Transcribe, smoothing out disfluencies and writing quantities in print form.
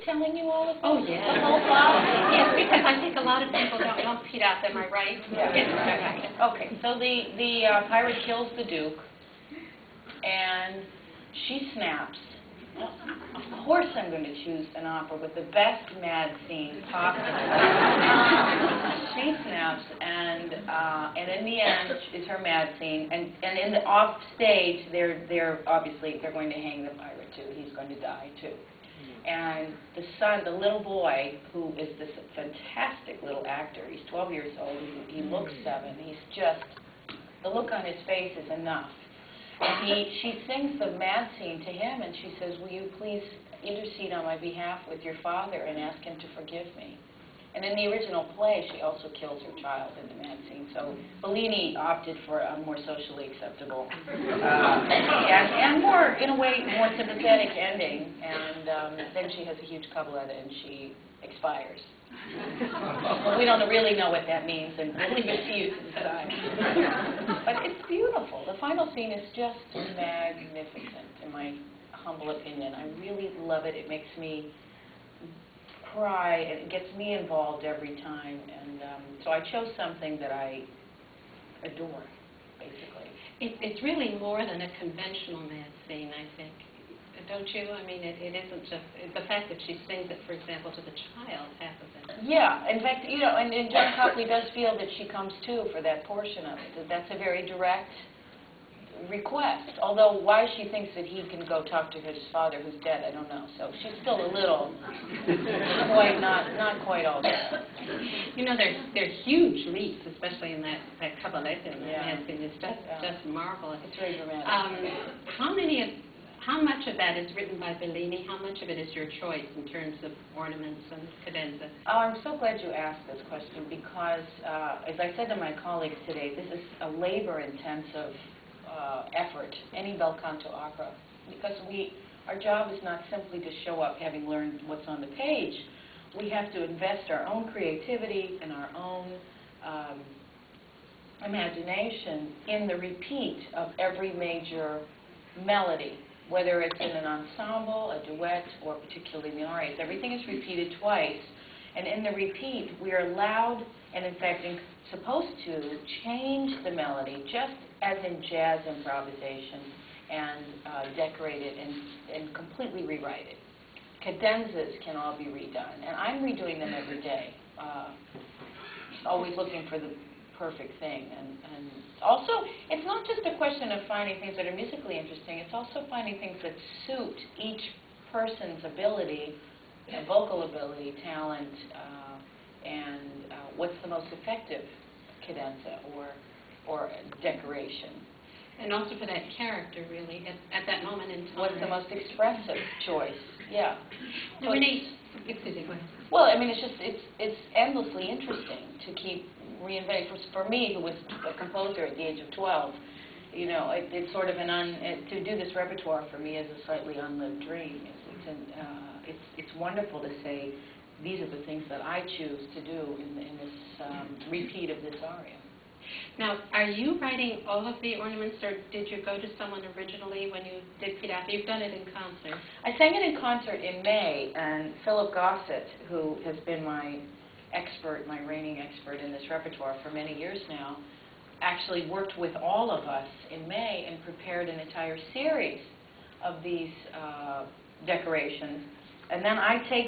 telling you all of this? Oh, yeah. The whole plot? Yes, because I think a lot of people don't know Pirat, am I right? Yeah. Yes, right. Okay, so the pirate kills the Duke, and she snaps. Of course I'm going to choose an opera with the best mad scene possible. She snaps, and in the end is her mad scene, and in the off stage, they're obviously going to hang the pirate too. He's going to die too. And the son, the little boy, who is this fantastic little actor, he's 12 years old, he looks 7, he's just, the look on his face is enough. And she sings the mad scene to him, and she says, will you please intercede on my behalf with your father and ask him to forgive me? And in the original play, she also kills her child in the mad scene. So Bellini opted for a more socially acceptable and more, in a way, more sympathetic ending. And then she has a huge cabaletta and she expires. Well, we don't really know what that means, and we'll leave it to you to decide. But it's beautiful. The final scene is just magnificent, in my humble opinion. I really love it. It makes me cry, and it gets me involved every time. And so I chose something that I adore, basically. It's really more than a conventional mad scene, I think. Don't you? I mean, it isn't just the fact that she sings it, for example, to the child, half of it. Yeah. In fact, you know, and John Copley does feel that she comes to for that portion of it. That's a very direct request. Although why she thinks that he can go talk to his father, who's dead, I don't know. So she's still a little, not quite all there. You know, they're huge leaps, especially in that cabaletta. Yeah. It's just marvelous. It's very dramatic. How much of that is written by Bellini? How much of it is your choice in terms of ornaments and cadenza? Oh, I'm so glad you asked this question because, as I said to my colleagues today, this is a labor-intensive effort, any bel canto opera, because our job is not simply to show up having learned what's on the page. We have to invest our own creativity and our own imagination in the repeat of every major melody, whether it's in an ensemble, a duet, or particularly in the arias. Everything is repeated twice, and in the repeat, we are allowed, and in fact supposed to, change the melody, just as in jazz improvisation, and decorate it and completely rewrite it. Cadenzas can all be redone, and I'm redoing them every day, always looking for the perfect thing. And also, it's not just a question of finding things that are musically interesting, it's also finding things that suit each person's ability, vocal ability, talent, and what's the most effective cadenza or decoration. And also for that character, really, at that moment in time. What's the most expressive choice? Yeah. Now, Renee, excuse me, go ahead. Well, I mean, it's endlessly interesting to keep reinventing. For me, who was a composer at the age of 12, you know, it's sort of to do this repertoire for me is a slightly unlived dream. It's wonderful to say these are the things that I choose to do in this repeat of this aria. Now, are you writing all of the ornaments, or did you go to someone originally when you did Pirat? You've done it in concert. I sang it in concert in May, and Philip Gossett, who has been my expert, my reigning expert in this repertoire for many years now, actually worked with all of us in May and prepared an entire series of these decorations. And then I take